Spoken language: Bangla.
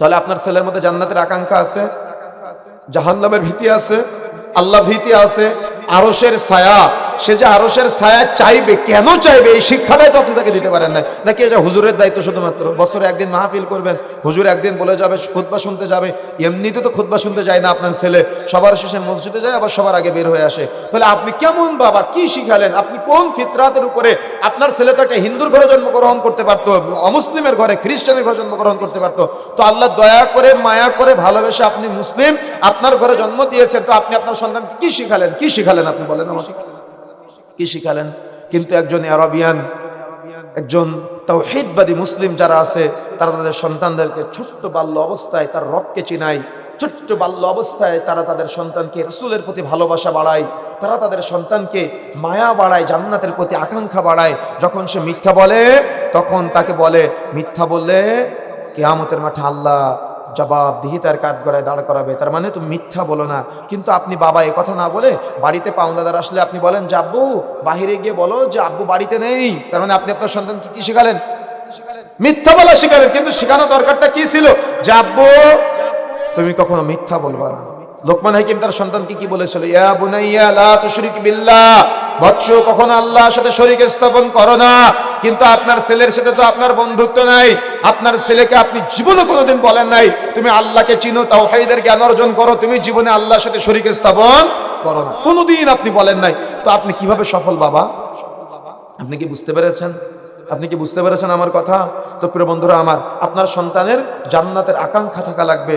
তাহলে আপনার ছেলের মধ্যে জান্নাতের আকাঙ্ক্ষা আছে, জাহান্নামের ভীতি আছে, আল্লাহ ভীতি আছে, আরশের ছায়া, সে যে আরশের ছায়া চাইবে, কেন চাইবে এই শিক্ষাটাই তো আপনি তাকে দিতে পারেন না। নাকি এটা হুজুরের দায়িত্ব শুধুমাত্র, বছরে একদিন মাহফিল করবেন, হুজুর একদিন বলে যাবে, খুতবা শুনতে যাবে। এমনিতে তো খুতবা শুনতে যায় না আপনার ছেলে, সবার শেষে মসজিদে যায়, আবার সবার আগে বের হয়ে আসে। তাহলে আপনি কেমন বাবা, কি শিখালেন? আপনি কোন ফিতরাতের উপরে? আপনার ছেলে তো একটা হিন্দুর ঘরে জন্মগ্রহণ করতে পারতো, অমুসলিমের ঘরে, খ্রিস্টানের ঘরে জন্মগ্রহণ করতে পারতো। তো আল্লাহ দয়া করে, মায়া করে, ভালোবেসে আপনি মুসলিম, আপনার ঘরে জন্ম দিয়েছেন, তো আপনি আপনার সন্তানকে কি শিখালেন? কি শিখালেন আপনি বলেন আমাকে, কি শিখালেন? কিন্তু একজন আরবিয়ান, একজন তাওহীদবাদী মুসলিম যারা আছে, তারা তাদের সন্তানদেরকে ছোট্ট বাল্য অবস্থায় তার রবকে চিনায়, ছোট্ট বাল্য অবস্থায় তারা তাদের সন্তানকে রাসূলের প্রতি ভালোবাসা বাড়ায়, তারা তাদের সন্তানকে মায়া বাড়ায়, জান্নাতের প্রতি আকাঙ্ক্ষা বাড়ায়। যখন সে মিথ্যা বলে, তখন তাকে বলে, মিথ্যা বললে কিয়ামতের মাঠে আল্লাহ জবাবদিহি তার কাঠগড়ায় দাঁড় করাবে। তার মানে তুমি মিথ্যা বলো না। কিন্তু আপনি বাবা এ কথা না বলে, বাড়িতে পাওনাদার আসলে আপনি বলেন যে আব্বু বাহিরে গিয়ে বলো যে আব্বু বাড়িতে নেই। তার মানে আপনি আপনার সন্তানকে কি শিখালেন? মিথ্যা বলা শিখালেন। কিন্তু শেখানো দরকারটা কি ছিল? যে আব্বু তুমি কখনো মিথ্যা বলবা না। লোকমান হাকিম তার সন্তানকে কি বলেছিল? ইয়া বুনাইয়া লা তুশরিক বিল্লাহ, বৎস কখনো আল্লাহর সাথে শরীক স্থাপন করো না। কিন্তু আপনার ছেলের সাথে তো আপনার বন্ধুত্ব নাই। আপনার ছেলেকে আপনি জীবনে কোনোদিন বলেন নাই তুমি আল্লাহকে চিনো, তাওহীদের জ্ঞান অর্জন করো, তুমি জীবনে আল্লাহর সাথে শরীক স্থাপন করো না, কোনোদিন আপনি বলেন নাই। তো আপনি কিভাবে সফল বাবা? আপনি কি বুঝতে পেরেছেন? আপনি কি বুঝতে পেরেছেন আমার কথা? তো প্রিয় বন্ধুরা আমার, আপনার সন্তানের জান্নাতের আকাঙ্ক্ষা থাকা লাগবে।